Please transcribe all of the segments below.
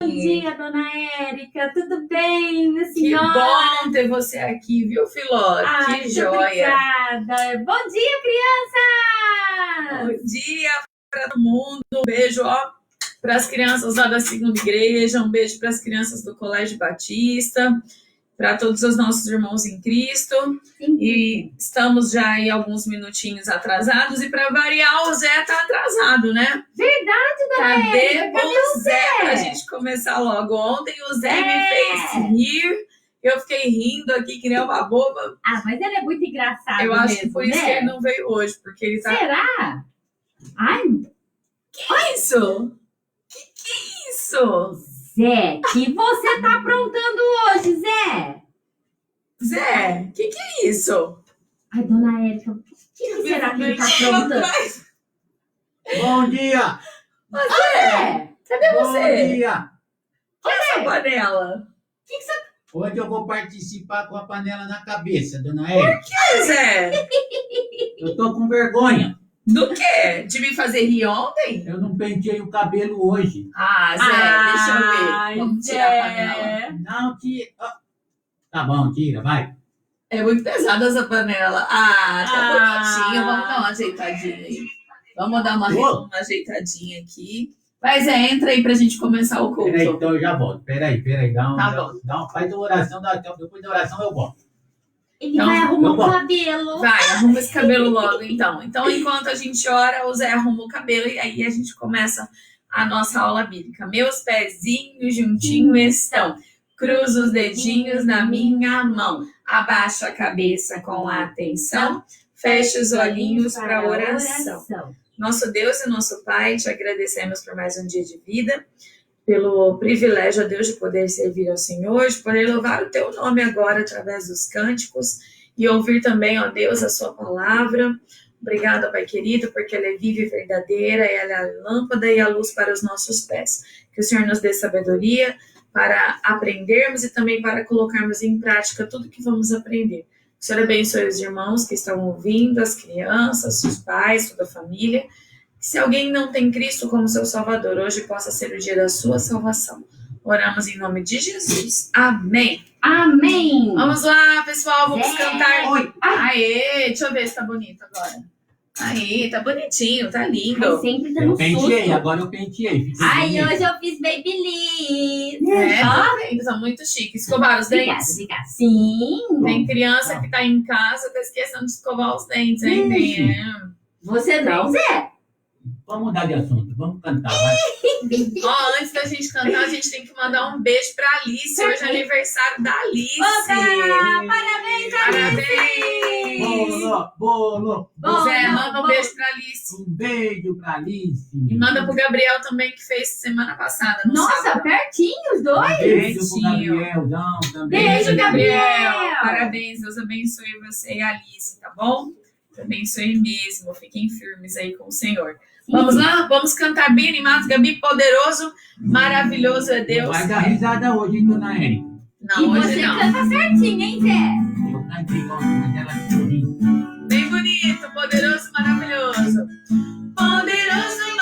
Bom dia, dona Érica. Tudo bem, minha senhora? Que bom ter você aqui, viu, Filó? Que joia. Obrigada. Bom dia, crianças! Bom dia para todo mundo. Um beijo, para as crianças lá da segunda igreja. Um beijo para as crianças do Colégio Batista. Para todos os nossos irmãos em Cristo. Sim. E estamos já aí alguns minutinhos atrasados. E para variar, o Zé tá atrasado, né? Verdade, dona Érica. Cadê o Zé? Pra gente começar logo. Ontem o Zé me fez rir. Eu fiquei rindo aqui que nem uma boba. Ah, mas ele é muito engraçado. Eu acho mesmo, que por isso que ele não veio hoje, porque ele tá. Será? Ai, Que isso? Que isso? Zé, que você tá aprontando hoje, Zé? Zé, que é isso? Ai, dona Érica, o que será que ele tá aprontando? Bom dia! Zé, cadê Bom você? dia! Olha essa panela. Hoje eu vou participar com a panela na cabeça, dona Érica. Que, Zé? Eu tô com vergonha. Do quê? De me fazer rir ontem? Eu não penteei o cabelo hoje. Ah, Zé, deixa eu ver. Vamos tirar a panela. Não, tira. Tá bom, tira, vai. É muito pesada essa panela. Tá bonitinha. Vamos dar uma ajeitadinha aí. Vamos dar uma ajeitadinha aqui. Vai, Zé, entra aí pra gente começar o culto. Peraí, então eu já volto. Peraí. Tá Faz a oração, depois da oração eu volto. Ele Então, vai arrumar o vamos. cabelo. Vai, arruma esse cabelo logo, então. Então, enquanto a gente ora, o Zé arruma o cabelo e aí a gente começa a nossa aula bíblica. Meus pezinhos juntinho estão. Cruzo os dedinhos na minha mão. Abaixo a cabeça com atenção. Feche os olhinhos para a oração. Nosso Deus e nosso Pai, te agradecemos por mais um dia de vida, pelo privilégio, ó Deus, de poder servir ao Senhor, de poder louvar o teu nome agora através dos cânticos e ouvir também, ó Deus, a sua palavra. Obrigada, Pai querido, porque ela é viva e verdadeira, ela é a lâmpada e a luz para os nossos pés. Que o Senhor nos dê sabedoria para aprendermos e também para colocarmos em prática tudo que vamos aprender. Que o Senhor abençoe os irmãos que estão ouvindo, as crianças, os pais, toda a família. Que se alguém não tem Cristo como seu Salvador, hoje possa ser o dia da sua salvação. Oramos em nome de Jesus. Amém. Amém. Vamos lá, pessoal, vamos cantar. Oi. Aê, deixa eu ver se tá bonito agora. Aí, tá bonitinho, tá lindo. Ai, sempre tá Eu no penteei, susto. agora eu penteei. Fiquei Ai, bonito. hoje eu fiz babyliss. Tá vendo? Tá muito chique. Escovar os dentes. Obrigada. Sim. Tem criança que tá em casa, tá esquecendo de escovar os dentes, hein? Ixi. Você não, Zé? Vamos mudar de assunto, vamos cantar, vai. Ó, antes da gente cantar, a gente tem que mandar um beijo pra Alice. Hoje é aniversário da Alice. Opa! Parabéns, Parabéns! Bolo. Zé, manda um beijo pra Alice. Um beijo pra Alice. E manda pro Gabriel também, que fez semana passada. No Nossa, sábado. pertinho os dois. Beijo pro Beijinho. Gabrielzão também. Beijo, Gabriel. Parabéns, Deus abençoe você e a Alice, tá bom? Deus abençoe mesmo. Fiquem firmes aí com o Senhor. Vamos lá? Vamos cantar bem animados. Gabi, poderoso, maravilhoso é Deus. Vai dar risada hoje, hein, dona Érica? Não, E hoje você não. canta certinho, hein, Zé? Eu cantei igual aquela chorinha. Bem bonito, poderoso, maravilhoso. Poderoso,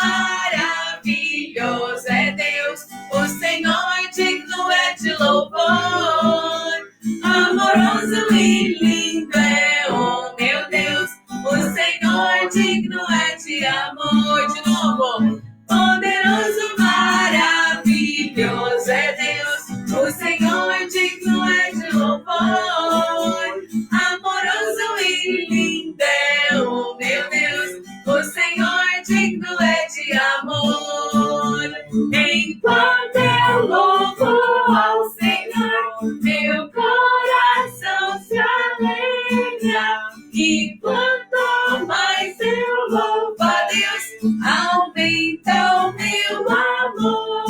maravilhoso é Deus. O Senhor digno é de louvor. Amoroso e lindo é o meu Deus. O Senhor digno é de amor. De novo. Poderoso, maravilhoso é Deus. O Senhor digno é de louvor. Amoroso e lindo é o meu Deus. O Senhor digno é de amor. Enquanto eu louvo ao Senhor, meu coração se alegra. E quanto mais eu louvo a Deus, aumenta o meu amor.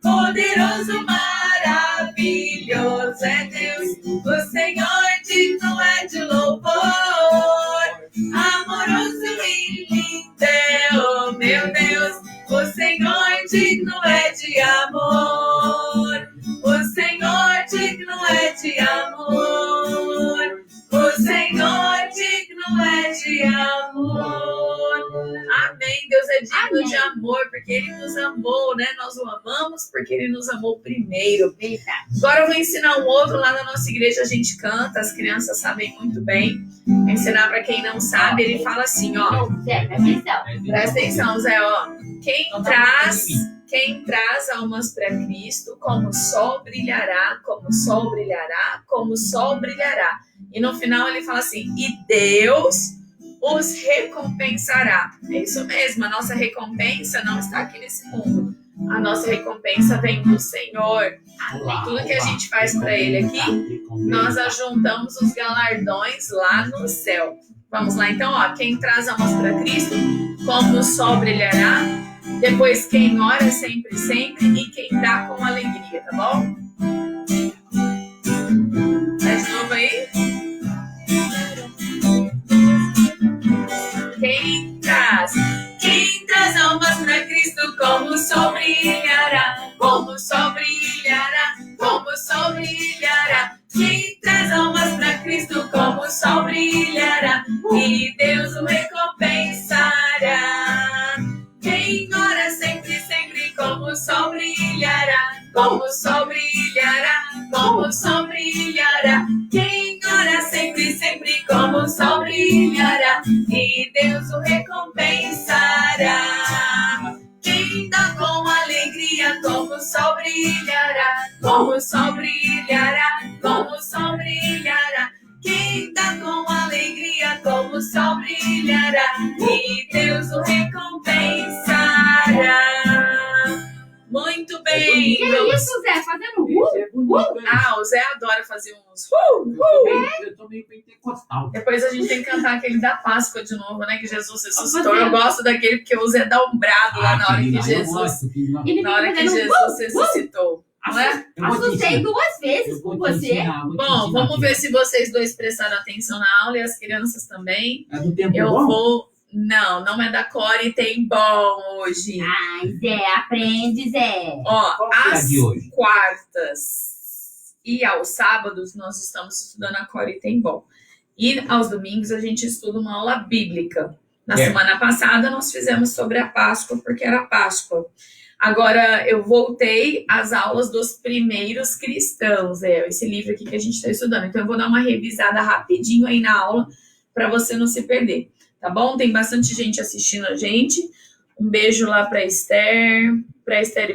Poderoso, maravilhoso é Deus. O Senhor digno é de louvor. Amoroso e lindo é o meu Deus. O Senhor digno é de amor. O Senhor digno é de amor. O Senhor digno é de amor. Amém. Deus é digno de amor, porque porque ele nos amou, né? Nós o amamos porque ele nos amou primeiro. Verdade. Agora eu vou ensinar um outro lá na nossa igreja, a gente canta, as crianças sabem muito bem. Vou ensinar para quem não sabe, ele fala assim, ó. Zé, presta atenção. Presta atenção, Zé, ó. Quem traz almas para Cristo, como o sol brilhará, como o sol brilhará, como o sol brilhará. E no final ele fala assim, e Deus os recompensará. É isso mesmo, a nossa recompensa não está aqui nesse mundo. A nossa recompensa vem do Senhor. Tudo que a gente faz para Ele aqui, nós ajuntamos os galardões lá no céu. Vamos lá, então, ó. Quem traz almas para Cristo, como o sol brilhará. Depois, quem ora sempre, sempre. E quem dá com alegria, tá bom? Faz de novo aí. Quem traz almas para Cristo, como o sol brilhará, como o sol brilhará, como o sol brilhará. Quem traz almas para Cristo, como o sol brilhará, e Deus o recompensará. Quem ora sempre, sempre, como o sol brilhará, como o sol brilhará, como o sol brilhará. Quem ora sempre, sempre, como o sol brilhará, e Deus o recompensará. Quem dá com alegria, como o sol brilhará, como o sol brilhará, como o sol brilhará. Quem dá com alegria, como o sol brilhará, e Deus o recompensará. Muito bem. Que isso, Zé? Fazendo Ah, o Zé adora fazer uns Eu tô meio pentecostal. Depois a gente tem que cantar aquele da Páscoa de novo, né? Que Jesus ressuscitou. Eu gosto daquele porque o Zé dá um brado lá na hora que Jesus ressuscitou. Não é? Assustei 2 vezes com você. Bom, vamos ver se vocês dois prestaram atenção na aula e as crianças também. É do tempo Eu bom? vou. Não é da Core, tem bom hoje. Ai, Zé, aprende, Zé. Ó, Qual que é a às de hoje? quartas e aos sábados nós estamos estudando a Core tem bom. E aos domingos a gente estuda uma aula bíblica. Na semana passada nós fizemos sobre a Páscoa, porque era Páscoa. Agora eu voltei às aulas dos primeiros cristãos, esse livro aqui que a gente está estudando. Então eu vou dar uma revisada rapidinho aí na aula para você não se perder. Tá bom? Tem bastante gente assistindo a gente. Um beijo lá pra Esther e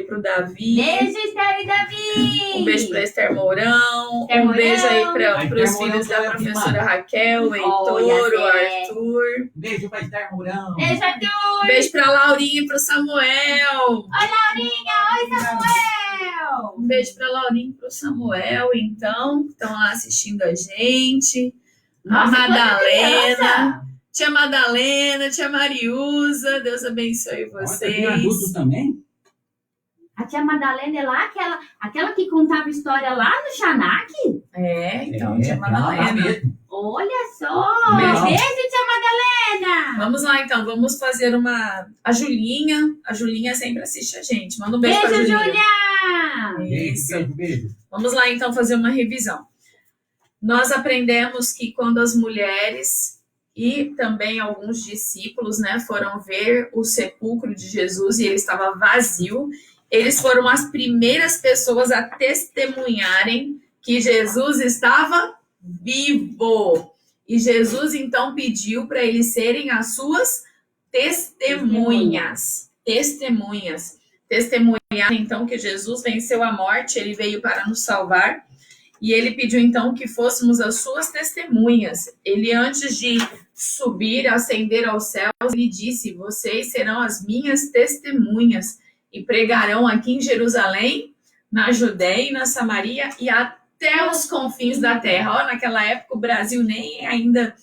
pro Davi. Beijo, Esther e Davi. Um beijo pra Esther Mourão. Esther Um beijo aí Esther pros Mourão filhos da foi a professora filmada. Raquel, o Heitor, Olha, o Zé. Arthur. Beijo pra Esther Mourão. Beijo, Arthur. Beijo pra Laurinha e pro Samuel. Oi, Laurinha. Oi, Samuel. Um beijo pra Laurinha e pro Samuel, então. Estão lá assistindo a gente. A Nossa, quanta Madalena. criança. Tia Madalena, tia Mariusa, Deus abençoe Nossa, tem adulto vocês. também? A tia Madalena é lá, aquela que contava história lá no Xanac? Então, tia tá lá Madalena. mesmo. Olha só. Legal. Beijo, tia Madalena. Vamos lá, então, vamos fazer uma... A Julinha sempre assiste a gente. Manda um beijo, pra Beijo, Julinha. Júlia. Isso. Beijo. Vamos lá, então, fazer uma revisão. Nós aprendemos que quando as mulheres e também alguns discípulos, né, foram ver o sepulcro de Jesus e ele estava vazio, eles foram as primeiras pessoas a testemunharem que Jesus estava vivo. E Jesus, então, pediu para eles serem as suas testemunhas. Testemunhar, então, que Jesus venceu a morte, ele veio para nos salvar. E ele pediu, então, que fôssemos as suas testemunhas. Ele, antes de subir, ascender aos céus, ele disse, vocês serão as minhas testemunhas e pregarão aqui em Jerusalém, na Judéia e na Samaria e até os confins da terra. Ó, naquela época o Brasil nem ainda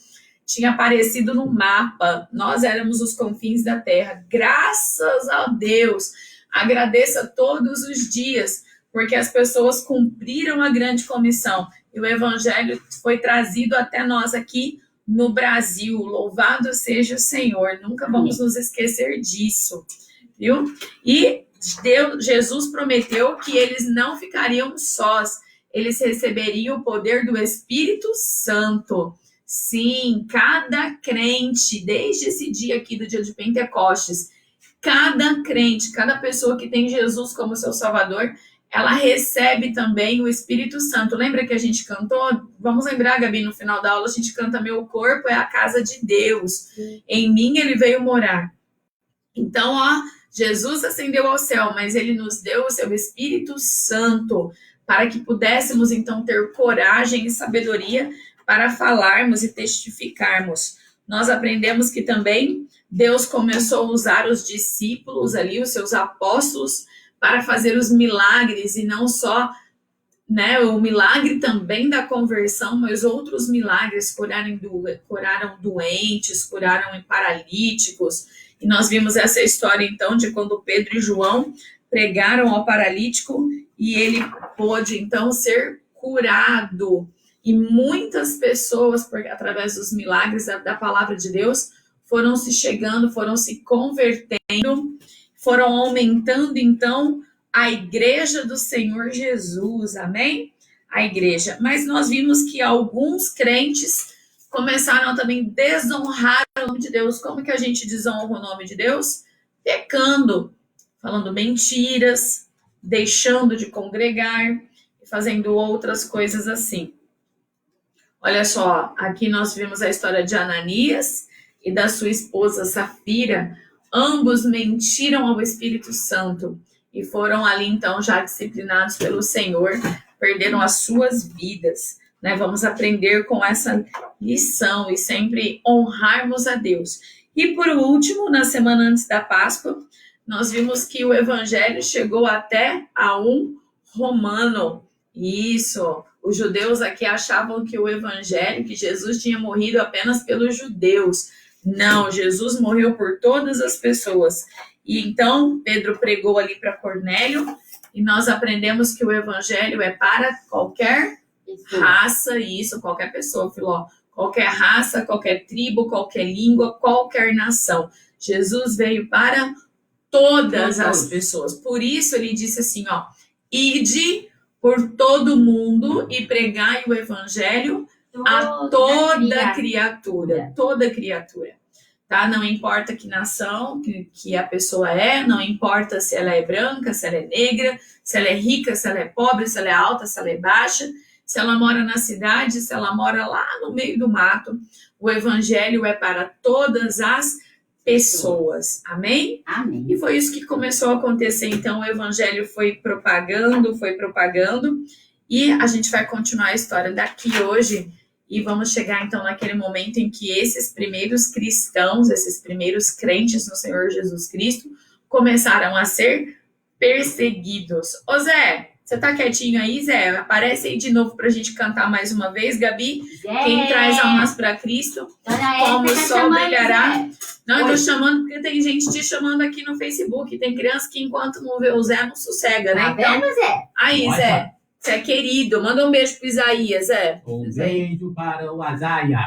tinha aparecido no mapa. Nós éramos os confins da terra. Graças a Deus. Agradeça todos os dias, porque as pessoas cumpriram a grande comissão e o evangelho foi trazido até nós aqui no Brasil. Louvado seja o Senhor. Nunca vamos nos esquecer disso, viu? E Jesus prometeu que eles não ficariam sós. Eles receberiam o poder do Espírito Santo. Sim, cada crente, desde esse dia aqui do dia de Pentecostes, cada crente, cada pessoa que tem Jesus como seu Salvador, ela recebe também o Espírito Santo. Lembra que a gente cantou? Vamos lembrar, Gabi, no final da aula a gente canta: meu corpo é a casa de Deus, em mim ele veio morar. Então, ó, Jesus ascendeu ao céu, mas ele nos deu o seu Espírito Santo para que pudéssemos então ter coragem e sabedoria para falarmos e testificarmos. Nós aprendemos que também Deus começou a usar os discípulos ali, os seus apóstolos, para fazer os milagres, e não só, né, o milagre também da conversão, mas outros milagres, curaram doentes, curaram paralíticos. E nós vimos essa história então de quando Pedro e João pregaram ao paralítico e ele pôde então ser curado. E muitas pessoas, através dos milagres da palavra de Deus, foram se chegando, foram se convertendo, foram aumentando, então, a igreja do Senhor Jesus, amém? A igreja. Mas nós vimos que alguns crentes começaram a também desonrar o nome de Deus. Como que a gente desonra o nome de Deus? Pecando, falando mentiras, deixando de congregar, fazendo outras coisas assim. Olha só, aqui nós vimos a história de Ananias e da sua esposa Safira. Ambos mentiram ao Espírito Santo e foram ali então já disciplinados pelo Senhor, perderam as suas vidas, né? Vamos aprender com essa lição e sempre honrarmos a Deus. E por último, na semana antes da Páscoa, nós vimos que o evangelho chegou até a um romano. Isso, os judeus aqui achavam que o evangelho, que Jesus tinha morrido apenas pelos judeus. Não, Jesus morreu por todas as pessoas. E então, Pedro pregou ali para Cornélio, e nós aprendemos que o evangelho é para qualquer raça, isso, qualquer pessoa, Filó. Qualquer raça, qualquer tribo, qualquer língua, qualquer nação. Jesus veio para todas as pessoas. Por isso ele disse assim, ó: ide por todo mundo e pregai o evangelho a toda criatura, toda criatura, tá? Não importa que nação que a pessoa é, não importa se ela é branca, se ela é negra, se ela é rica, se ela é pobre, se ela é alta, se ela é baixa, se ela mora na cidade, se ela mora lá no meio do mato. O evangelho é para todas as pessoas, amém? Amém. E foi isso que começou a acontecer, então o evangelho foi propagando, e a gente vai continuar a história daqui hoje, e vamos chegar então naquele momento em que esses primeiros cristãos, esses primeiros crentes no Senhor Jesus Cristo, começaram a ser perseguidos. Ô Zé, você tá quietinho aí, Zé? Aparece aí de novo pra gente cantar mais uma vez, Gabi. Zé. Quem traz almas para Cristo, como o sol brilhará. Não, eu tô chamando porque tem gente te chamando aqui no Facebook. Tem criança que enquanto não vê o Zé não sossega, né? Tá vendo, Zé? Aí, Zé, você é querido. Manda um beijo pro Isaías, Zé. Um beijo para o Azaias.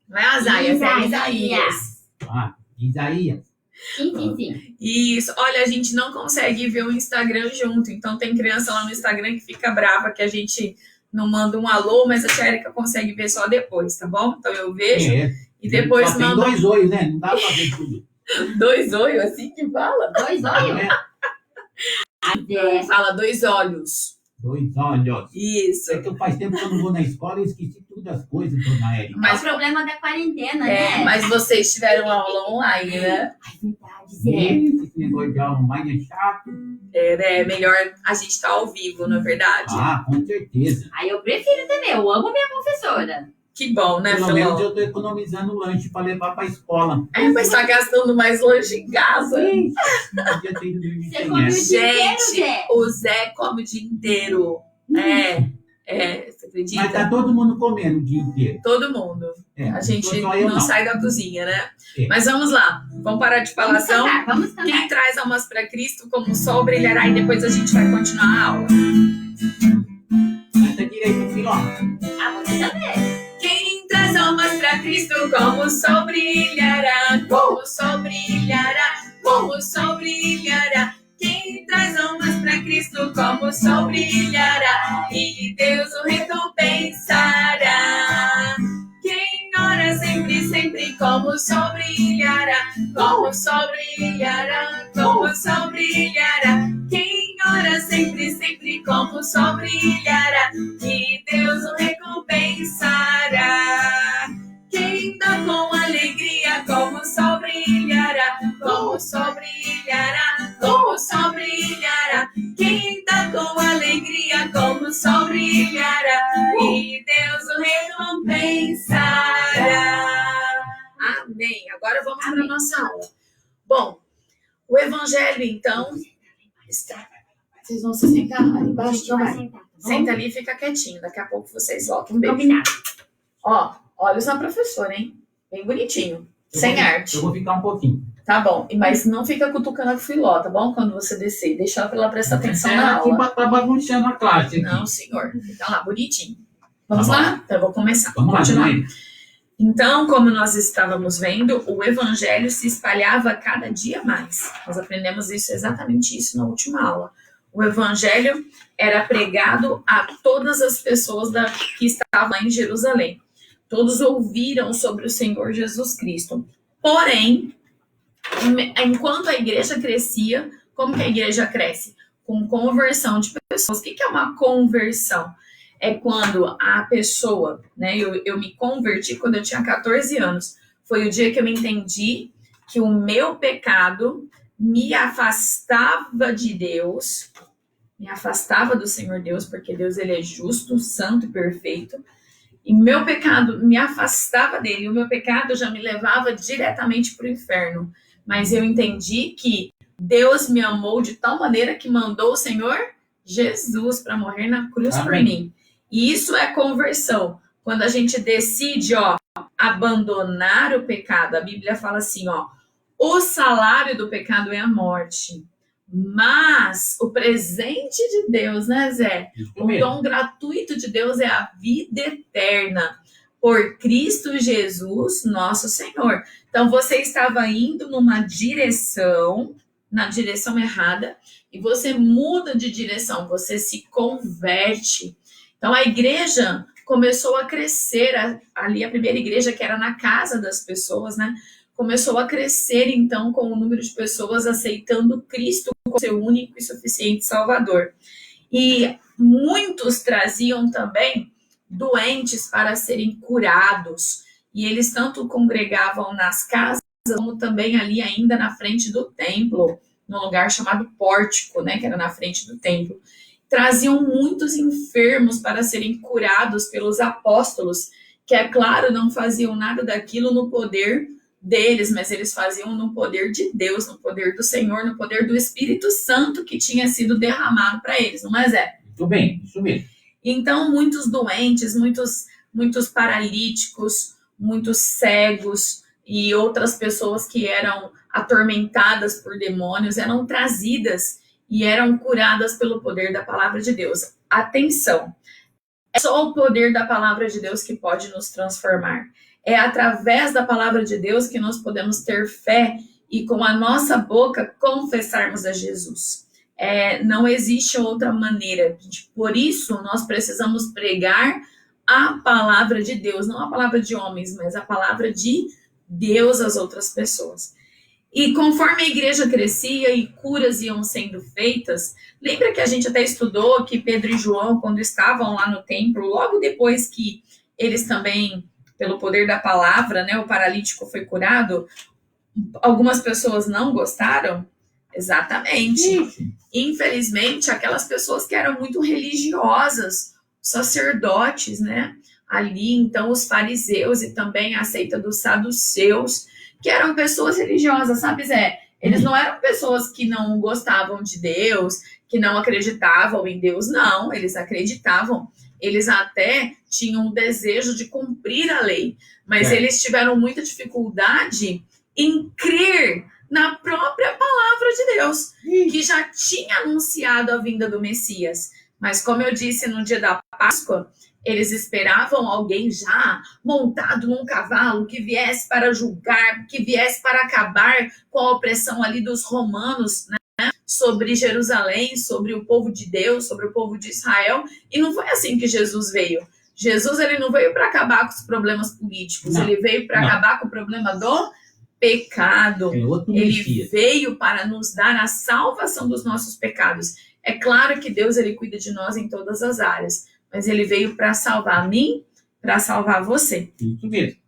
Não é Azaias, é Isaías. Ah, Isaías. Sim. Isso. Olha, a gente não consegue ver o Instagram junto. Então tem criança lá no Instagram que fica brava que a gente não manda um alô, mas a tia Erika consegue ver só depois, tá bom? Então eu vejo e depois só mando... tem 2 olhos, né? Não dá pra ver tudo. 2 olhos, assim que fala? 2 olhos. Fala 2 olhos. 2 olhos. Isso. É que faz tempo que eu não vou na escola e esqueci todas as coisas, dona Erika. Mas o problema da quarentena, né? Mas vocês tiveram aula online, né? Ai, verdade, Zé. Esse negócio de aula online é chato. É melhor a gente estar ao vivo, não é verdade? Ah, com certeza. Aí eu prefiro também, eu amo minha professora. Que bom, né, Pelo menos Filó? eu tô economizando lanche pra levar pra escola. Mas tá gastando mais lanche em casa. Não podia ter ido dormir Você sem come o essa. dia inteiro, Gente, Zé? o Zé come o dia inteiro. Você acredita? Mas tá todo mundo comendo o dia inteiro. Todo mundo. É, A gente só eu não sai da cozinha, né? É. Mas vamos lá. Vamos parar de falação. Vamos cantar. Quem traz almas para Cristo, como o sol brilhará, e depois a gente vai continuar a aula. Canta direito, Filó. Você também. Quem traz almas para Cristo, como o sol brilhará, como o sol brilhará, como o sol brilhará. Quem traz almas para Cristo, como o sol brilhará, e Deus o recompensará. Quem ora sempre, como o sol brilhará, como o sol brilhará. brilhará, como o sol brilhará. Quem ora sempre, sempre como o sol brilhará, e Deus o recompensará. Quem dá com alegria, como o sol brilhará, como o sol brilhará, como o sol brilhará. Quem dá com alegria, como o sol brilhará, e Deus o recompensará. Amém. Agora vamos para a nossa aula. Bom, o evangelho, então, está. Vocês vão se sentar ali embaixo? Senta ali e fica quietinho. Daqui a pouco vocês voltam. Um beijo. Combinado. Ó, olhos na professora, hein? Bem bonitinho. Sem arte. Eu vou ficar um pouquinho. Tá bom. Mas não fica cutucando a filó, tá bom? Quando você descer. Deixa ela pra ela prestar atenção na Aqui aula. tá bagunçando a classe aqui. Não, senhor. Fica lá, bonitinho. Vamos Tá bom. lá? Então eu vou começar. Vamos lá, continuar. mãe. Então, como nós estávamos vendo, o evangelho se espalhava cada dia mais. Nós aprendemos exatamente isso na última aula. O evangelho era pregado a todas as pessoas que estavam lá em Jerusalém. Todos ouviram sobre o Senhor Jesus Cristo. Porém, enquanto a igreja crescia, como que a igreja cresce? Com conversão de pessoas. O que é uma conversão? É quando a pessoa, né? Eu me converti quando eu tinha 14 anos. Foi o dia que eu me entendi que o meu pecado me afastava de Deus, me afastava do Senhor Deus, porque Deus ele é justo, santo e perfeito. E meu pecado me afastava dele, e o meu pecado já me levava diretamente para o inferno. Mas eu entendi que Deus me amou de tal maneira que mandou o Senhor Jesus para morrer na cruz por mim. E isso é conversão. Quando a gente decide, abandonar o pecado, a Bíblia fala assim, o salário do pecado é a morte. Mas o presente de Deus, né, Zé? O dom gratuito de Deus é a vida eterna por Cristo Jesus, nosso Senhor. Então você estava indo numa direção, na direção errada, e você muda de direção, você se converte. Então a igreja começou a crescer, ali a primeira igreja que era na casa das pessoas, né? Começou a crescer então com o número de pessoas aceitando Cristo como seu único e suficiente Salvador. E muitos traziam também doentes para serem curados. E eles tanto congregavam nas casas, como também ali ainda na frente do templo, num lugar chamado pórtico, né, que era na frente do templo. Traziam muitos enfermos para serem curados pelos apóstolos, que, é claro, não faziam nada daquilo no poder deles, mas eles faziam no poder de Deus, no poder do Senhor, no poder do Espírito Santo que tinha sido derramado para eles, não é, Zé? Muito bem, isso mesmo. Então, muitos doentes, muitos paralíticos, muitos cegos e outras pessoas que eram atormentadas por demônios eram trazidas e eram curadas pelo poder da palavra de Deus. Atenção, é só o poder da palavra de Deus que pode nos transformar. É através da palavra de Deus que nós podemos ter fé e com a nossa boca confessarmos a Jesus. Não existe outra maneira. Por isso, nós precisamos pregar a palavra de Deus, não a palavra de homens, mas a palavra de Deus às outras pessoas. E conforme a igreja crescia e curas iam sendo feitas, lembra que a gente até estudou que Pedro e João, quando estavam lá no templo, logo depois que eles também, pelo poder da palavra, né, o paralítico foi curado, algumas pessoas não gostaram? Exatamente. Isso. Infelizmente, aquelas pessoas que eram muito religiosas, sacerdotes, né? Ali, então, os fariseus e também a seita dos saduceus, que eram pessoas religiosas, sabe, Zé? Eles não eram pessoas que não gostavam de Deus, que não acreditavam em Deus, não, eles acreditavam. Eles até tinham o desejo de cumprir a lei, mas eles tiveram muita dificuldade em crer na própria palavra de Deus, que já tinha anunciado a vinda do Messias. Mas como eu disse no dia da Páscoa, eles esperavam alguém já montado num cavalo que viesse para julgar, que viesse para acabar com a opressão ali dos romanos, né, sobre Jerusalém, sobre o povo de Deus, sobre o povo de Israel. E não foi assim que Jesus veio. Jesus ele não veio para acabar com os problemas políticos, ele veio para acabar com o problema do pecado. É outro Ele Messias. veio para nos dar a salvação dos nossos pecados. É claro que Deus, ele cuida de nós em todas as áreas, mas ele veio para salvar a mim, para salvar você. Isso mesmo.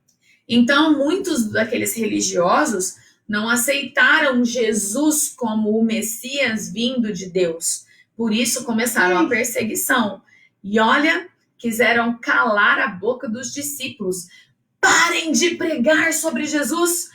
Então, muitos daqueles religiosos não aceitaram Jesus como o Messias vindo de Deus. Por isso começaram a perseguição. E olha, quiseram calar a boca dos discípulos. Parem de pregar sobre Jesus.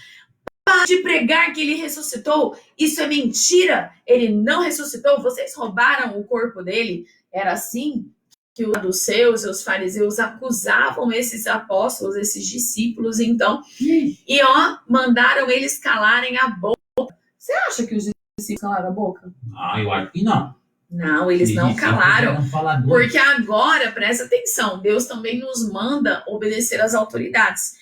Parem de pregar que ele ressuscitou. Isso é mentira. Ele não ressuscitou. Vocês roubaram o corpo dele. Era assim que os saduceus e os fariseus acusavam esses apóstolos, esses discípulos, então, e mandaram eles calarem a boca. Você acha que os discípulos calaram a boca? Ah, eu acho que não. Não, eles não calaram, Eram faladores. porque agora, presta atenção, Deus também nos manda obedecer às autoridades,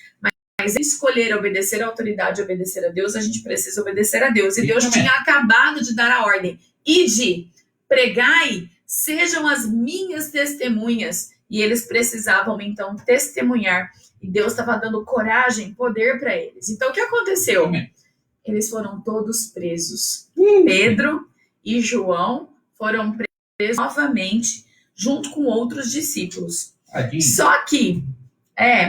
mas escolher obedecer à autoridade, obedecer a Deus, a gente precisa obedecer a Deus, e Deus tinha acabado de dar a ordem, ide, pregai, sejam as minhas testemunhas. E eles precisavam, então, testemunhar. E Deus estava dando coragem, poder para eles. Então, o que aconteceu? Eles foram todos presos. Pedro e João foram presos novamente, junto com outros discípulos. Só que,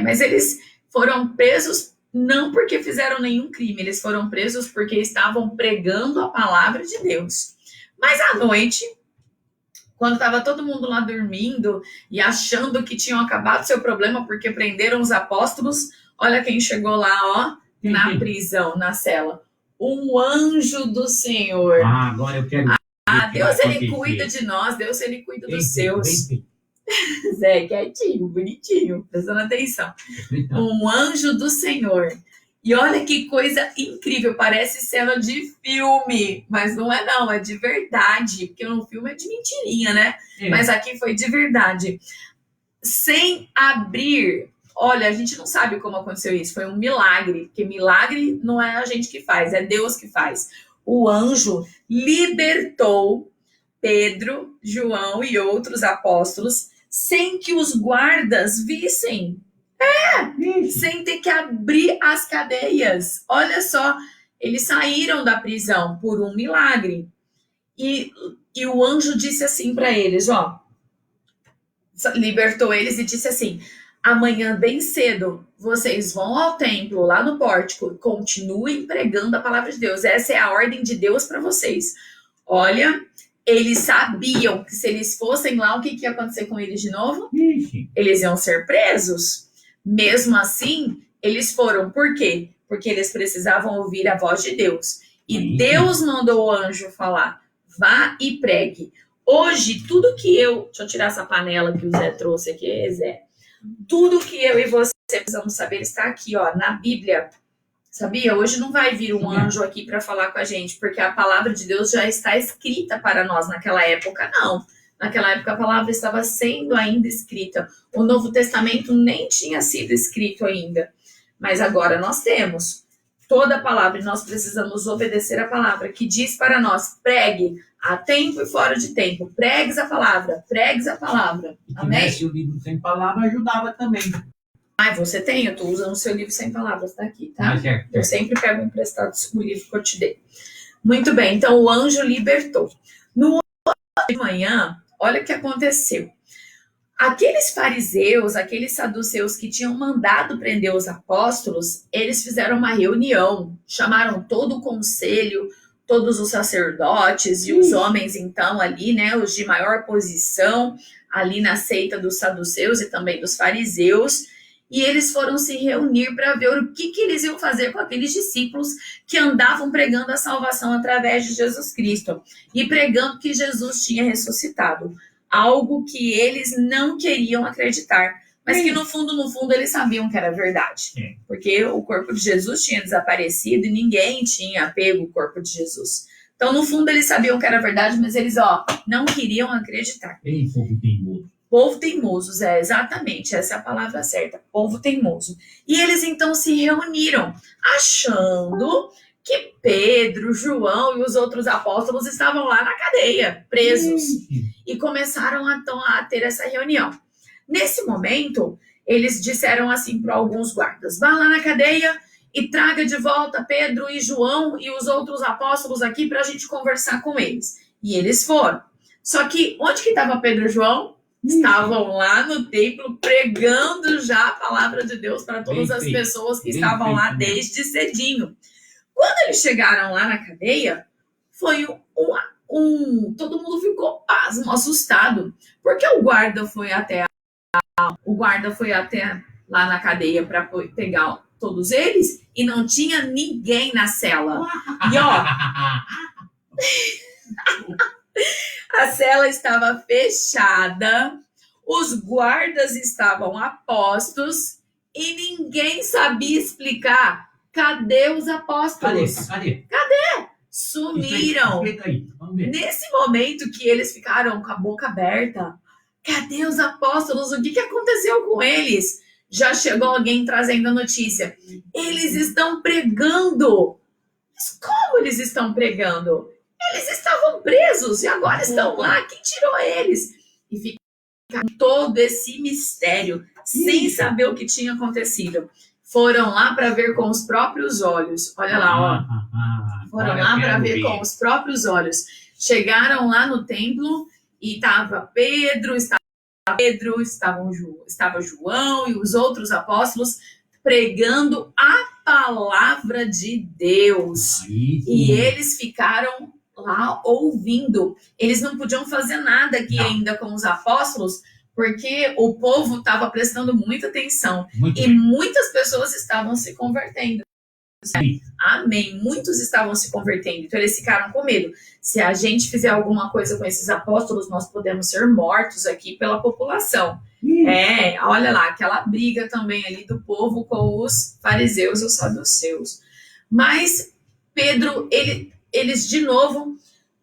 mas eles foram presos não porque fizeram nenhum crime. Eles foram presos porque estavam pregando a palavra de Deus. Mas à noite, quando estava todo mundo lá dormindo e achando que tinham acabado seu problema porque prenderam os apóstolos, olha quem chegou lá, na prisão, na cela. Um anjo do Senhor. Ah, agora eu quero... Deus, ele cuida de nós, Deus, ele cuida dos seus. Zé, quietinho, bonitinho, prestando atenção. Um anjo do Senhor. E olha que coisa incrível, parece cena de filme, mas não é não, é de verdade, porque no filme é de mentirinha, né? Mas aqui foi de verdade. Sem abrir, olha, a gente não sabe como aconteceu isso, foi um milagre, porque milagre não é a gente que faz, é Deus que faz. O anjo libertou Pedro, João e outros apóstolos sem que os guardas vissem. Sem ter que abrir as cadeias. Olha só, eles saíram da prisão por um milagre. E o anjo disse assim para eles, libertou eles e disse assim: amanhã bem cedo, vocês vão ao templo, lá no pórtico, e continuem pregando a palavra de Deus. Essa é a ordem de Deus para vocês. Olha, eles sabiam que se eles fossem lá, o que ia acontecer com eles de novo? Eles iam ser presos. Mesmo assim, eles foram. Por quê? Porque eles precisavam ouvir a voz de Deus. E Deus mandou o anjo falar: vá e pregue. Hoje, tudo que deixa eu tirar essa panela que o Zé trouxe aqui, Zé. Tudo que eu e você precisamos saber está aqui, na Bíblia. Sabia? Hoje não vai vir um anjo aqui para falar com a gente, porque a palavra de Deus já está escrita para nós. Naquela época, não. Naquela época, a palavra estava sendo ainda escrita. O Novo Testamento nem tinha sido escrito ainda. Mas agora nós temos toda a palavra e nós precisamos obedecer a palavra que diz para nós: pregue a tempo e fora de tempo. Pregues a palavra, pregues a palavra. Amém? Se o livro sem palavra ajudava também. Você tem? Eu estou usando o seu livro sem palavras, tá aqui, tá? Eu sempre pego emprestado o livro que eu te dei. Muito bem, então o anjo libertou. No outro de manhã, olha o que aconteceu. Aqueles fariseus, aqueles saduceus que tinham mandado prender os apóstolos, eles fizeram uma reunião, chamaram todo o conselho, todos os sacerdotes e os homens, então, ali, né, os de maior posição, ali na seita dos saduceus e também dos fariseus, e eles foram se reunir para ver o que eles iam fazer com aqueles discípulos que andavam pregando a salvação através de Jesus Cristo e pregando que Jesus tinha ressuscitado. Algo que eles não queriam acreditar, mas que no fundo eles sabiam que era verdade. Porque o corpo de Jesus tinha desaparecido e ninguém tinha pego o corpo de Jesus. Então, no fundo, eles sabiam que era verdade, mas eles, não queriam acreditar. Ei, povo teimoso. Povo teimoso, Zé, exatamente, essa é a palavra certa, povo teimoso. E eles então se reuniram, achando que Pedro, João e os outros apóstolos estavam lá na cadeia, presos. E começaram então a ter essa reunião. Nesse momento, eles disseram assim para alguns guardas: vá lá na cadeia e traga de volta Pedro e João e os outros apóstolos aqui para a gente conversar com eles. E eles foram. Só que onde que estava Pedro e João? Estavam lá no templo pregando já a palavra de Deus para todas as pessoas que estavam lá desde cedinho. Quando eles chegaram lá na cadeia, foi todo mundo ficou pasmo, assustado, porque o guarda foi até lá na cadeia para pegar todos eles e não tinha ninguém na cela. E ó, a cela estava fechada, os guardas estavam a postos e ninguém sabia explicar. Cadê os apóstolos? Cadê? Sumiram. Explica aí. Vamos ver. Nesse momento que eles ficaram com a boca aberta, cadê os apóstolos? O que aconteceu com eles? Já chegou alguém trazendo a notícia. Eles estão pregando. Mas como eles estão pregando? Eles estavam presos e agora estão lá. Quem tirou eles? E fica todo esse mistério, sem saber o que tinha acontecido. Foram lá para ver com os próprios olhos. Olha lá, ó. Foram lá para ver com os próprios olhos. Chegaram lá no templo e estava Pedro, estava João e os outros apóstolos pregando a palavra de Deus. E eles ficaram lá ouvindo. Eles não podiam fazer nada aqui ainda com os apóstolos, porque o povo estava prestando muita atenção. E muitas pessoas estavam se convertendo. Amém. Muitos estavam se convertendo. Então eles ficaram com medo. Se a gente fizer alguma coisa com esses apóstolos, nós podemos ser mortos aqui pela população. Olha lá, aquela briga também ali do povo com os fariseus e os saduceus. Mas Pedro, eles de novo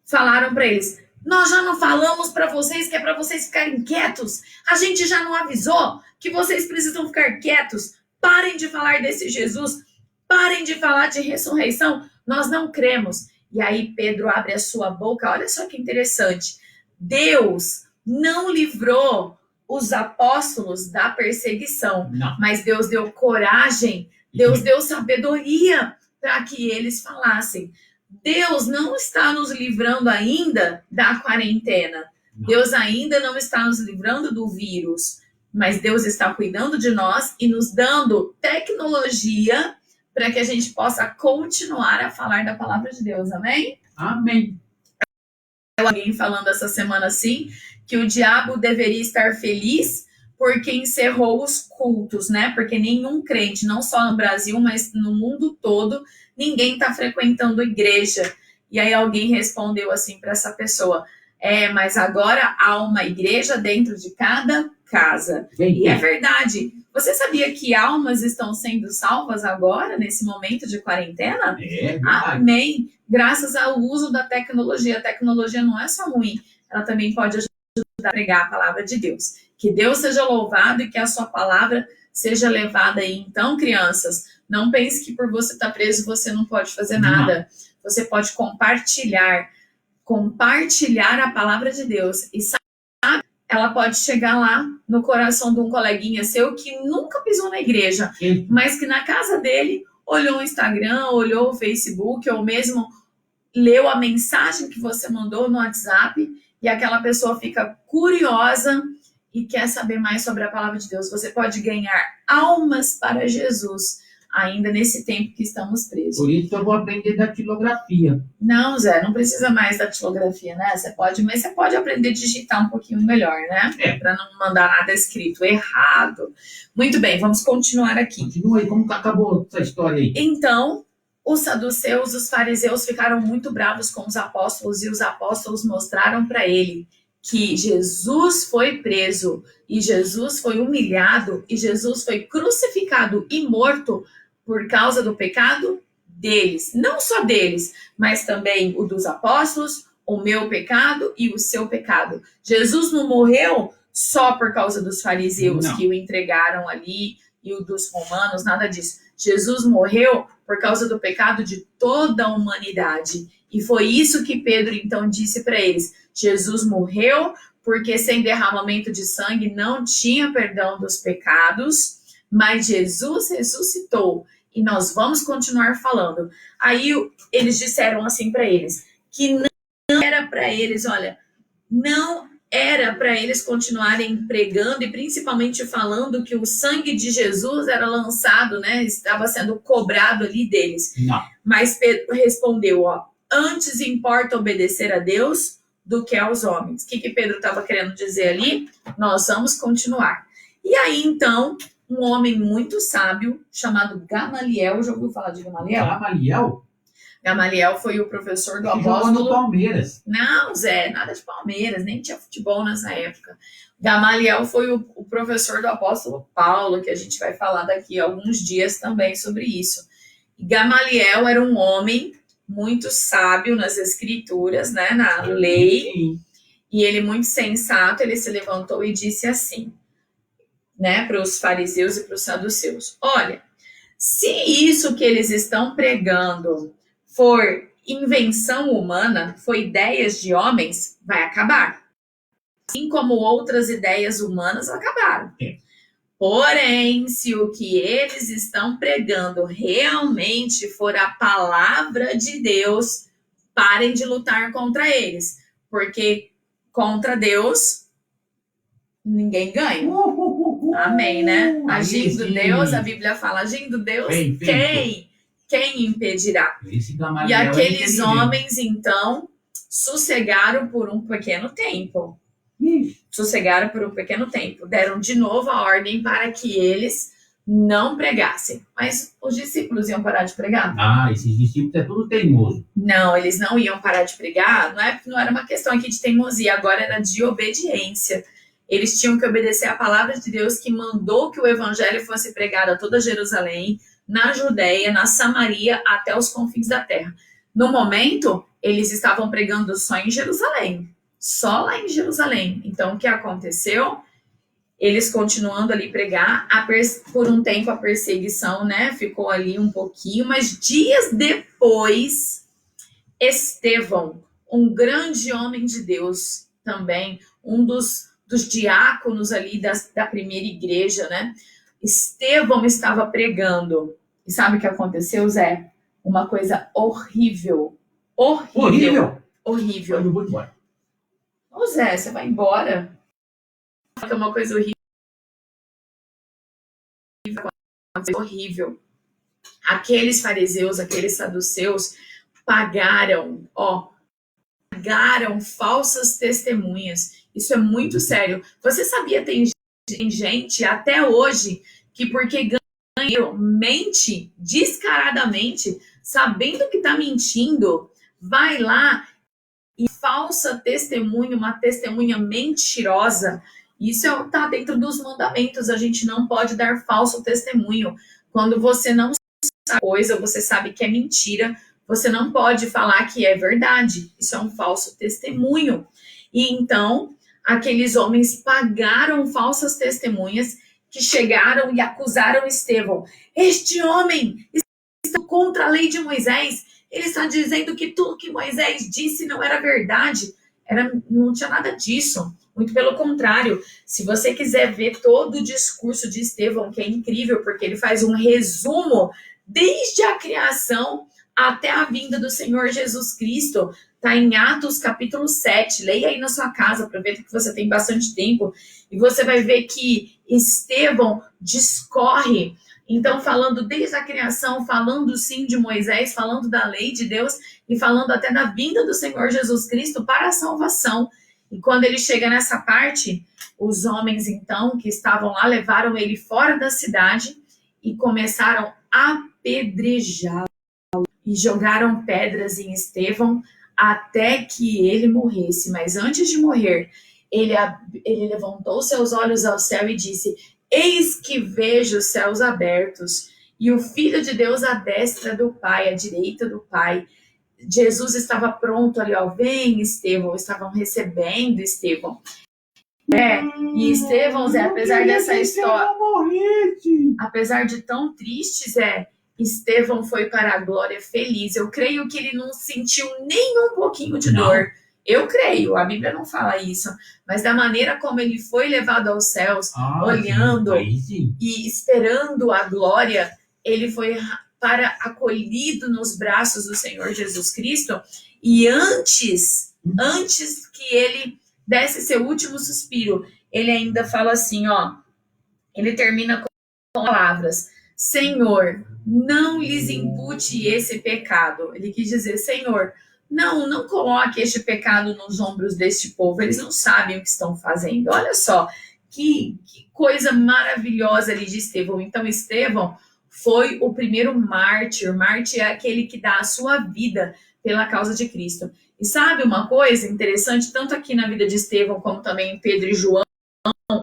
falaram para eles: nós já não falamos para vocês que é para vocês ficarem quietos? A gente já não avisou que vocês precisam ficar quietos? Parem de falar desse Jesus. Parem de falar de ressurreição. Nós não cremos. E aí Pedro abre a sua boca. Olha só que interessante. Deus não livrou os apóstolos da perseguição. Não. Mas Deus deu coragem. Deus deu sabedoria para que eles falassem. Deus não está nos livrando ainda da quarentena. Não. Deus ainda não está nos livrando do vírus. Mas Deus está cuidando de nós e nos dando tecnologia para que a gente possa continuar a falar da palavra de Deus. Amém? Amém. Alguém falando essa semana assim, que o diabo deveria estar feliz porque encerrou os cultos, né? Porque nenhum crente, não só no Brasil, mas no mundo todo, ninguém está frequentando igreja. E aí alguém respondeu assim para essa pessoa: mas agora há uma igreja dentro de cada casa. E é verdade. Você sabia que almas estão sendo salvas agora, nesse momento de quarentena? Amém. Graças ao uso da tecnologia. A tecnologia não é só ruim, ela também pode ajudar a pregar a palavra de Deus. Que Deus seja louvado e que a sua palavra seja levada aí. Então, crianças, não pense que por você estar preso você não pode fazer nada. Você pode compartilhar a palavra de Deus. E sabe, ela pode chegar lá no coração de um coleguinha seu que nunca pisou na igreja, mas que na casa dele olhou o Instagram, olhou o Facebook, ou mesmo leu a mensagem que você mandou no WhatsApp, e aquela pessoa fica curiosa e quer saber mais sobre a palavra de Deus. Você pode ganhar almas para Jesus ainda nesse tempo que estamos presos. Por isso eu vou aprender datilografia. Não, Zé, não precisa mais datilografia, né? Mas você pode aprender a digitar um pouquinho melhor, né? Para não mandar nada escrito errado. Muito bem, vamos continuar aqui. Continua aí, como que acabou essa história aí? Então, os saduceus, os fariseus ficaram muito bravos com os apóstolos e os apóstolos mostraram para ele que Jesus foi preso e Jesus foi humilhado e Jesus foi crucificado e morto por causa do pecado deles, não só deles, mas também o dos apóstolos, o meu pecado e o seu pecado. Jesus não morreu só por causa dos fariseus que o entregaram ali e o dos romanos, nada disso. Jesus morreu por causa do pecado de toda a humanidade. E foi isso que Pedro então disse para eles. Jesus morreu porque sem derramamento de sangue não tinha perdão dos pecados, mas Jesus ressuscitou. e nós vamos continuar falando. Aí eles disseram assim para eles, que não era para eles, olha, não era para eles continuarem pregando e principalmente falando que o sangue de Jesus era lançado, né? Estava sendo cobrado ali deles. Não. Mas Pedro respondeu, ó, antes importa obedecer a Deus do que aos homens. O que Pedro estava querendo dizer ali? Nós vamos continuar. E aí, então, um homem muito sábio, chamado Gamaliel, já ouviu falar de Gamaliel? Gamaliel? Gamaliel foi o professor do Que jogou apóstolo. no Palmeiras. Não, Zé, nada de Palmeiras, nem tinha futebol nessa época. Gamaliel foi o professor do apóstolo Paulo, que a gente vai falar daqui a alguns dias também sobre isso. E Gamaliel era um homem muito sábio nas escrituras, né, na lei, Sim. e ele muito sensato, ele se levantou e disse assim, né, para os fariseus e para os saduceus, olha, se isso que eles estão pregando for invenção humana, for ideias de homens, vai acabar. Assim como outras ideias humanas acabaram. É. Porém, se o que eles estão pregando realmente for a palavra de Deus, parem de lutar contra eles. Porque contra Deus, ninguém ganha. Amém, né? Agindo Deus, a Bíblia fala, agindo Deus, quem impedirá? E aqueles homens, então, sossegaram por um pequeno tempo. Sossegaram por um pequeno tempo. Deram de novo a ordem para que eles não pregassem. Mas os discípulos iam parar de pregar? Ah, esses discípulos é tudo teimoso. Não, eles não iam parar de pregar. Não era uma questão aqui de teimosia, agora era de obediência. Eles tinham que obedecer a palavra de Deus que mandou que o evangelho fosse pregado a toda Jerusalém, na Judéia, na Samaria, até os confins da terra. No momento, eles estavam pregando só em Jerusalém. Só lá em Jerusalém. Então, o que aconteceu? Eles continuando ali pregar, por um tempo a perseguição, né, ficou ali um pouquinho, mas dias depois, Estevão, um grande homem de Deus também, um dos diáconos ali da primeira igreja, né, Estevão estava pregando. E sabe o que aconteceu, Zé? Uma coisa horrível. Horrível? Horrível. Eu vou embora. Ô Zé, você vai embora? É uma coisa horrível. Horrível. Aqueles fariseus, aqueles saduceus pagaram falsas testemunhas. Isso é muito sério. Você sabia, tem gente até hoje que porque ganha dinheiro, mente descaradamente, sabendo que está mentindo, vai lá e falsa testemunha, uma testemunha mentirosa. Isso está dentro dos mandamentos. A gente não pode dar falso testemunho. Quando você não sabe coisa, você sabe que é mentira, você não pode falar que é verdade. Isso é um falso testemunho. E então, aqueles homens pagaram falsas testemunhas que chegaram e acusaram Estevão. Este homem está contra a lei de Moisés. Ele está dizendo que tudo que Moisés disse não era verdade. Não tinha nada disso. Muito pelo contrário. Se você quiser ver todo o discurso de Estevão, que é incrível, porque ele faz um resumo desde a criação até a vinda do Senhor Jesus Cristo. Está em Atos capítulo 7. Leia aí na sua casa, aproveita que você tem bastante tempo. E você vai ver que Estevão discorre. Então, falando desde a criação, falando sim de Moisés, falando da lei de Deus e falando até da vinda do Senhor Jesus Cristo para a salvação. E quando ele chega nessa parte, os homens, então, que estavam lá, levaram ele fora da cidade e começaram a apedrejá-lo. E jogaram pedras em Estevão até que ele morresse. Mas antes de morrer, ele levantou seus olhos ao céu e disse: eis que vejo os céus abertos e o Filho de Deus à destra do Pai, à direita do Pai. Jesus estava pronto ali, vem Estevão, estavam recebendo Estevão. E Estevão, Zé, apesar dessa história, apesar de tão triste, Zé, Estevão foi para a glória feliz. Eu creio que ele não sentiu nem um pouquinho de dor. Eu creio, a Bíblia não fala isso, mas da maneira como ele foi levado aos céus, olhando sim. e esperando a glória, ele foi acolhido nos braços do Senhor Jesus Cristo, e antes que ele desse seu último suspiro, ele ainda fala assim, ó, ele termina com palavras: Senhor, não lhes impute esse pecado. Ele quis dizer: Senhor, não coloque este pecado nos ombros deste povo, eles não sabem o que estão fazendo. Olha só, que coisa maravilhosa ali de Estevão. Então, Estevão foi o primeiro mártir. Mártir é aquele que dá a sua vida pela causa de Cristo. E sabe uma coisa interessante, tanto aqui na vida de Estevão, como também em Pedro e João,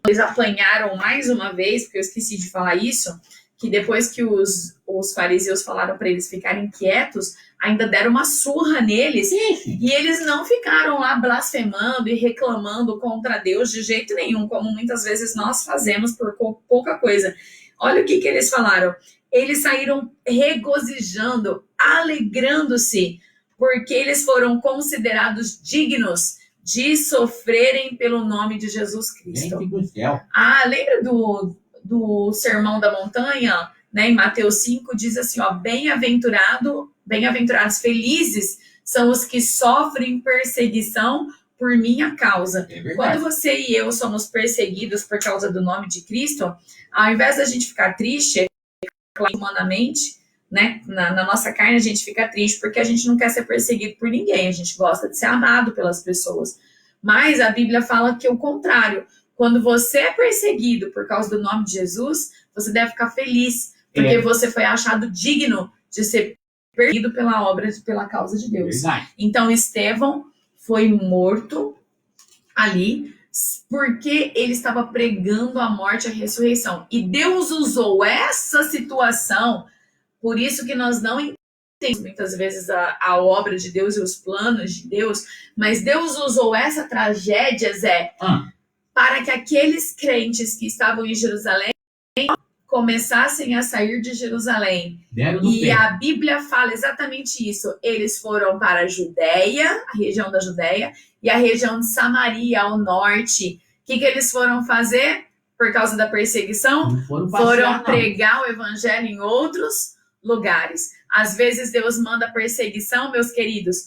eles apanharam mais uma vez, porque eu esqueci de falar isso, que depois que os fariseus falaram para eles ficarem quietos, ainda deram uma surra neles, e eles não ficaram lá blasfemando e reclamando contra Deus de jeito nenhum, como muitas vezes nós fazemos por pouca coisa. Olha o que eles falaram. Eles saíram regozijando, alegrando-se, porque eles foram considerados dignos de sofrerem pelo nome de Jesus Cristo. Ah, lembra do Sermão da Montanha, né? Em Mateus 5 diz assim, ó, bem-aventurados, felizes são os que sofrem perseguição por minha causa. Quando você e eu somos perseguidos por causa do nome de Cristo, ao invés da gente ficar triste, humanamente, né, na nossa carne a gente fica triste porque a gente não quer ser perseguido por ninguém, a gente gosta de ser amado pelas pessoas. Mas a Bíblia fala que é o contrário. Quando você é perseguido por causa do nome de Jesus, você deve ficar feliz, porque você foi achado digno de ser perseguido pela causa de Deus. Então, Estevão foi morto ali porque ele estava pregando a morte e a ressurreição. E Deus usou essa situação. Por isso que nós não entendemos muitas vezes a obra de Deus e os planos de Deus, mas Deus usou essa tragédia, Zé, para que aqueles crentes que estavam em Jerusalém começassem a sair de Jerusalém. E a Bíblia fala exatamente isso. Eles foram para a Judéia, a região da Judéia, e a região de Samaria, ao norte. O que eles foram fazer por causa da perseguição? Foram pregar o evangelho em outros lugares. Às vezes Deus manda perseguição, meus queridos,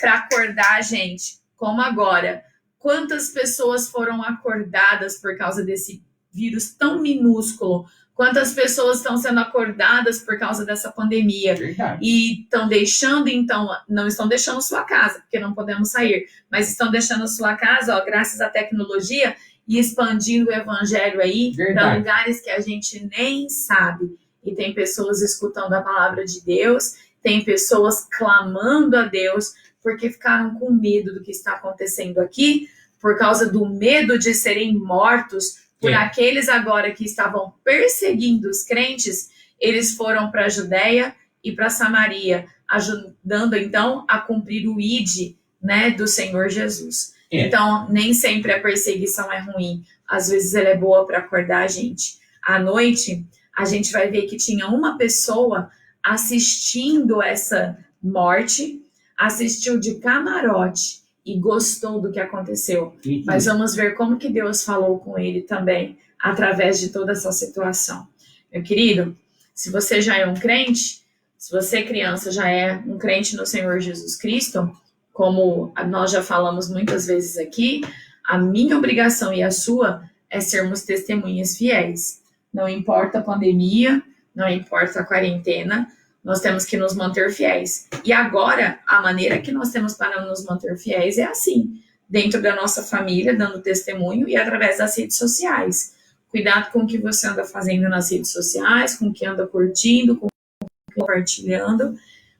para acordar a gente, como agora. Quantas pessoas foram acordadas por causa desse vírus tão minúsculo? Quantas pessoas estão sendo acordadas por causa dessa pandemia? E estão deixando, então, não estão deixando sua casa, porque não podemos sair, mas estão deixando sua casa, graças à tecnologia, e expandindo o evangelho aí para lugares que a gente nem sabe. E tem pessoas escutando a palavra de Deus, tem pessoas clamando a Deus, porque ficaram com medo do que está acontecendo aqui, por causa do medo de serem mortos por aqueles agora que estavam perseguindo os crentes. Eles foram para a Judéia e para Samaria, ajudando então a cumprir o ID, né, do Senhor Jesus. Então, nem sempre a perseguição é ruim, às vezes ela é boa para acordar a gente. À noite, a gente vai ver que tinha uma pessoa assistindo essa morte, assistiu de camarote e gostou do que aconteceu. Mas vamos ver como que Deus falou com ele também, através de toda essa situação. Meu querido, se você já é um crente, se você criança já é um crente no Senhor Jesus Cristo, como nós já falamos muitas vezes aqui, a minha obrigação e a sua é sermos testemunhas fiéis. Não importa a pandemia, não importa a quarentena, nós temos que nos manter fiéis. E agora, a maneira que nós temos para nos manter fiéis é assim, dentro da nossa família, dando testemunho e através das redes sociais. Cuidado com o que você anda fazendo nas redes sociais, com o que anda curtindo, com o que compartilhando.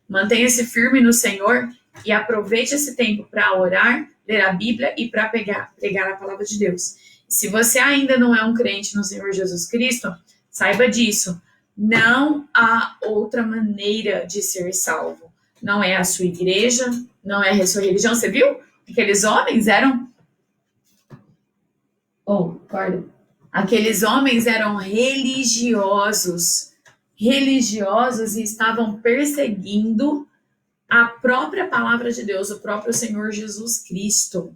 Mantenha-se firme no Senhor e aproveite esse tempo para orar, ler a Bíblia e para pregar a palavra de Deus. Se você ainda não é um crente no Senhor Jesus Cristo, saiba disso. Não há outra maneira de ser salvo. Não é a sua igreja, não é a sua religião. Você viu? Aqueles homens eram... Aqueles homens eram religiosos. Religiosos e estavam perseguindo a própria palavra de Deus, o próprio Senhor Jesus Cristo.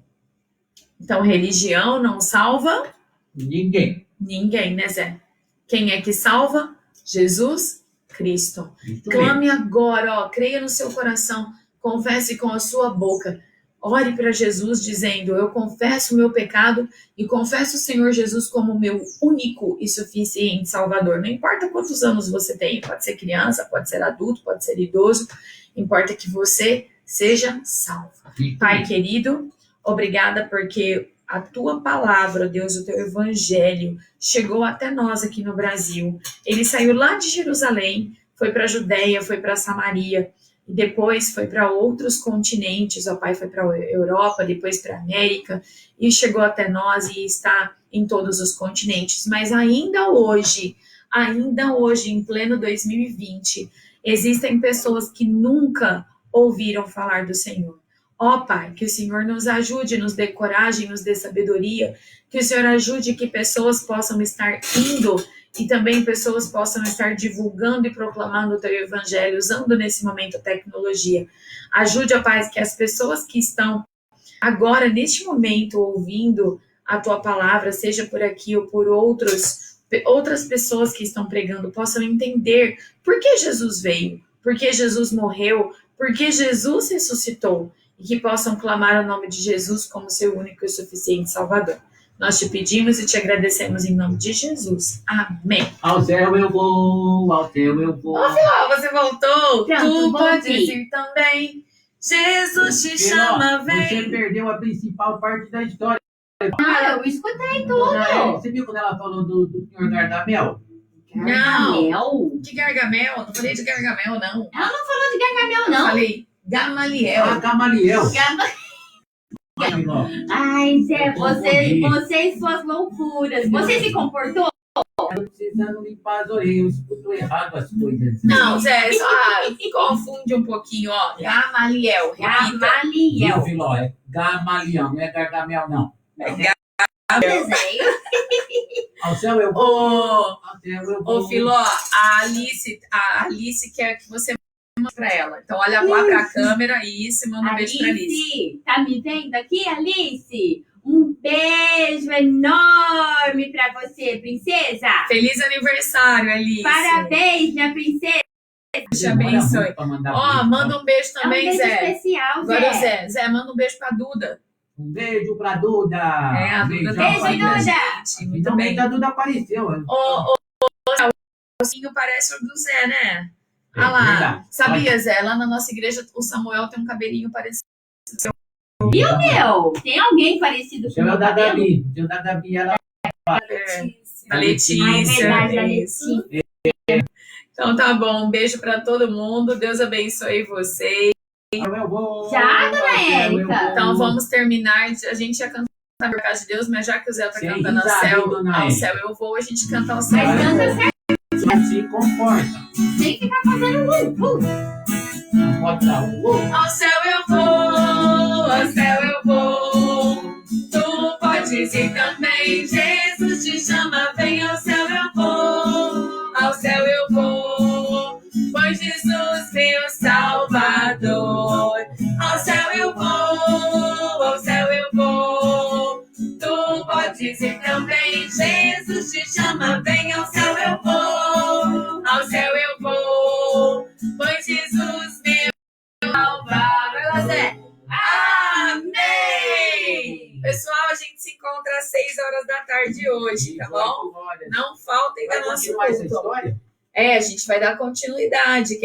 Então, religião não salva ninguém. Ninguém, né, Zé? Quem é que salva? Jesus Cristo. Isso mesmo. Clame agora, ó, creia no seu coração, confesse com a sua boca. Ore para Jesus dizendo: eu confesso o meu pecado e confesso o Senhor Jesus como meu único e suficiente Salvador. Não importa quantos anos você tem, pode ser criança, pode ser adulto, pode ser idoso, importa que você seja salvo. Isso Pai mesmo. querido, obrigada porque a tua palavra, Deus, o teu evangelho chegou até nós aqui no Brasil. Ele saiu lá de Jerusalém, foi para a Judéia, foi para Samaria, e depois foi para outros continentes, ó Pai, foi para a Europa, depois para a América, e chegou até nós e está em todos os continentes. Mas ainda hoje, em pleno 2020, existem pessoas que nunca ouviram falar do Senhor. Ó Pai, que o Senhor nos ajude, nos dê coragem, nos dê sabedoria, que o Senhor ajude que pessoas possam estar indo e também pessoas possam estar divulgando e proclamando o teu evangelho, usando nesse momento a tecnologia. Ajude, ó Pai, que as pessoas que estão agora, neste momento, ouvindo a tua palavra, seja por aqui ou por outras pessoas que estão pregando, possam entender por que Jesus veio, por que Jesus morreu, por que Jesus ressuscitou, e que possam clamar o nome de Jesus como seu único e suficiente Salvador. Nós te pedimos e te agradecemos em nome de Jesus. Amém. Ao céu eu vou, ao céu eu vou. Ó, Filó, você voltou? Pronto, Tu voltei. podes ir também. Jesus te Filó, chama, Você vem. perdeu a principal parte da história. Ah, eu escutei tudo. Você viu quando ela falou do senhor Gargamel? Gargamel? De Gargamel? Não falei de Gargamel, não. Ela não falou de Gargamel, Eu não. falei Gamaliel. Ah, Gamaliel. Gargamel. Filó, Ai, Zé, Eu você confundi. e suas loucuras. Você se comportou? eu precisando limpar as orelhas, eu escuto errado as coisas. Não, Zé, só confunde um pouquinho, ó. Gamaliel, repita. Gamaliel. Viu, Filó? É Gamaliel, não é Gargamel, não. Desenho. Ao céu eu vou, Ô, ao céu eu vou. ô, Filó, a Alice quer que você mande pra ela. Então, olha lá pra câmera e isso, manda um beijo pra Alice. Alice, tá me vendo aqui, Alice? Um beijo enorme pra você, princesa. Feliz aniversário, Alice. Parabéns, minha princesa. Deus te abençoe. Ó, manda um beijo É um também, beijo Zé. especial, Agora, Zé. Zé, manda um beijo pra Duda. Um beijo pra Duda. É, a Duda Beijão tá Beijo, pra ouvindo a Duda. gente. Muito Finalmente bem. a Duda apareceu. O Rocinho parece o do Zé, né? É Ah lá. verdade. Sabia, Zé? Lá na nossa igreja, o Samuel tem um cabelinho parecido. Meu, tem alguém parecido O com seu o é meu o da cabelo? Gabi. O seu da Gabi, ela Da Ah, é Letícia. verdade, a Isso. Letícia. Então tá bom. Um beijo pra todo mundo. Deus abençoe vocês. eu vou. Já, dona ao céu eu Érica? vou. Então vamos terminar. A gente ia cantar por causa de Deus, mas já que o Zé tá Sem cantando ao risada, céu, dona ao Érica. céu eu vou, a gente canta ao céu. Mas eu canta vou. certo, Mas se comporta. sem ficar fazendo Não pode dar Ao céu eu vou, ao céu eu vou. Tu podes ir também. Jesus te chama, vem ao céu eu vou. Ao céu eu vou, pois Jesus meu Salvador. Ao céu eu vou, ao céu eu vou. Tu podes ir também. Jesus te chama, vem ao céu eu vou. Ao céu eu vou, pois Jesus meu Salvador. Vai lá, Zé. Amém! Pessoal, a gente se encontra às 6 horas da tarde hoje, tá bom? Não faltem da Vai nossa continuar essa culto. história? É, a gente vai dar continuidade.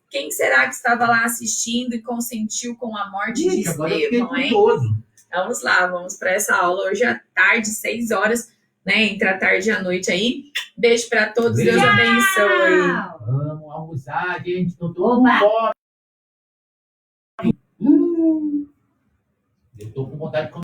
Quem será que estava lá assistindo e consentiu com a morte de Gente, agora eu fiquei Estevão, hein? curioso. Vamos lá, vamos para essa aula hoje à tarde, 6 horas, né? Entre a tarde e a noite aí. Beijo para todos, Deus Beijo. abençoe. Tchau. Vamos almoçar, gente. Tô todo Oba. fome. Hum. Eu tô com vontade de comer.